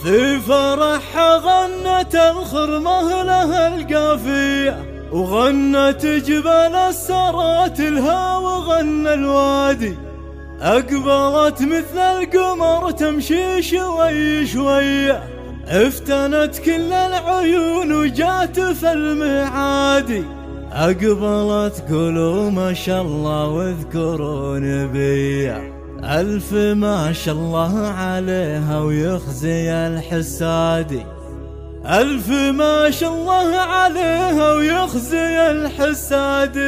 في فرحها غنت الخرمة لها القافية، وغنت جبال السرات لها وغنى الوادي. أقبلت مثل القمر تمشي شوي شوية، افتنت كل العيون وجات في المعادي. أقبلت قولوا ما شاء الله واذكروا نبيه، ألف ما شاء الله عليها ويخزي الحسادي. ألف ما شاء الله عليها ويخزي الحسادي.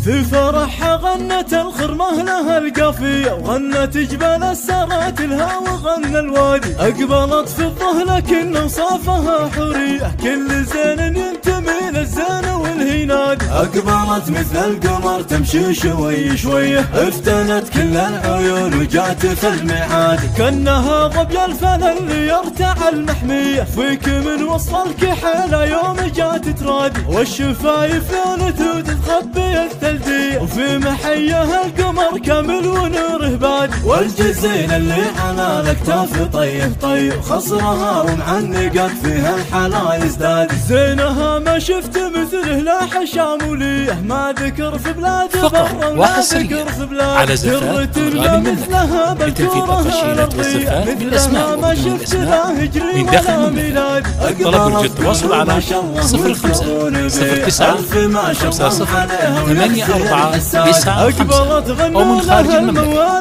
في فرحها غنت الخرمة لها القافية، وغنت جبال السرات لها وغنى الوادي. أقبلت في الظه لكن أوصافها حورية، كل زين ينتمي للزين والهينادي. أقبلت مثل القمر تمشي شوي شوية، افتنت كل العيون وجات في المعادي. كأنها ظبي الفن اللي يرتع المحمية، فيك من وصف الكحيلة يوم جات ترادي. والشفايف لونت وتتخبي الثلجية، وفي محيها القمر كامل ونوره بادي. والجزين اللي على الاكتاف طيف طيف، خصرها ومعنقت فيها الحلا يزداد. زينها ما شفت مثله لا حشاموليه، ما ذكر في بلاد برا ولا ذكر في بلاد. على زفاف مثلها بالكورة الأرضية، مثلها ما شفت لا هجري ولا ميلاد. طلب التواصل على 05-05-50-848 أو من خارج المملكة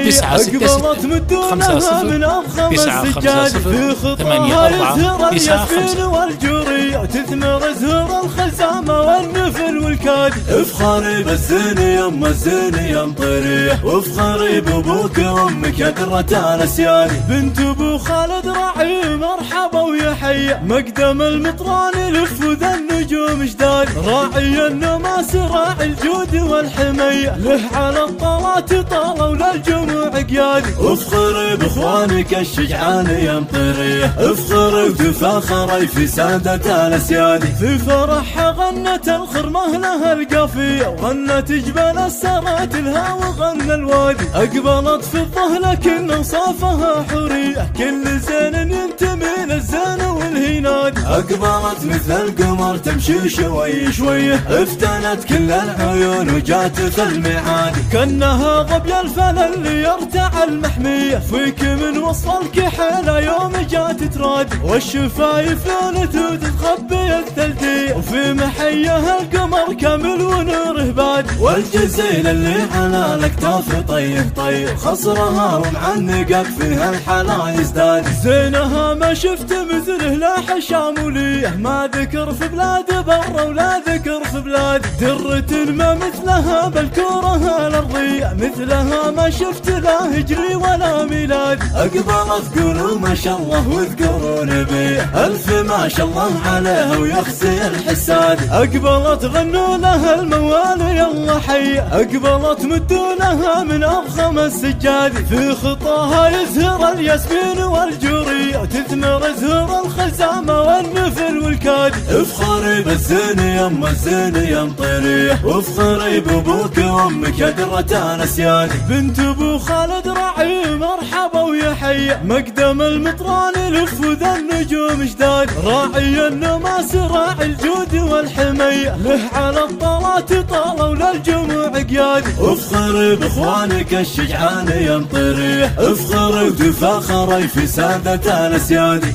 966-500-950-848-95. وتثمر زهور الخزامة والنفل والكادي. افخري بالزين يم الزين يم طيريه، وافخري بابوك وامك يا درة الاسيادي. بنت ابو خالد راعي مرحبا ويا حيا، مقدم المطران يلف وذا النجوم جداد. راعي النماس راعي الجود والحمية، له على الطلات طالوا للجموع قيادي. افخري باخوانك الشجعان يا مطيريه، افخري وتفاخري في سادة الاسيادي. في فرحها غنت الخرمة لها القافية، وغنت جبال السرات لها وغنى الوادي. اقبلت في الظه لكن اوصافها حورية، كل زين ينتمي للزين والهينادي. اقبلت مثل القمر تمشي شوي شوية، افتنت كل العيون وجات في المعادي. كأنها ظبي الفن اللي يرتع المحمية، فيك من وصف الكحيلة يوم جات ترادي. والشفايف لونت وتتخبي الثلجية، وفي محيها القمر كامل ونوره بادي. والجزيل اللي على الاكتاف طيف طيف، خصرها ومعنقت فيها الحلا يزداد. زينها ما شفت مثله لا حشاموليه، ما ذكر في بلاد برا ولا ذكر في بلاد. درة ما مثلها بالكورة الأرضية، مثلها ما شفت لا هجري ولا ميلاد. أقبلت قولوا ما شاء الله واذكروا نبيه، ألف ما شاء الله عليها ويخزي الحساد. أقبلت غنوا لها الموالي يلا حيا، أقبلت مدوا لها من أضخم السجاد. في خطاها يزهر الياسمين والجورية، وتثمر زهور الخزامة والنفل والكادي. افخري بالزين يم الزين يم طيريه، وافخري بابوك وامك يا درة الاسيادي. بنت ابو خالد راعي مرحبا ويا حيا، مقدم المطران يلف وذا النجوم جداد. راعي النماس راعي الجود والحمية، له على الطلات طالوا للجموع قيادي. افخري باخوانك الشجعان يا مطيريه، افخري وتفاخري في سادة الاسيادي.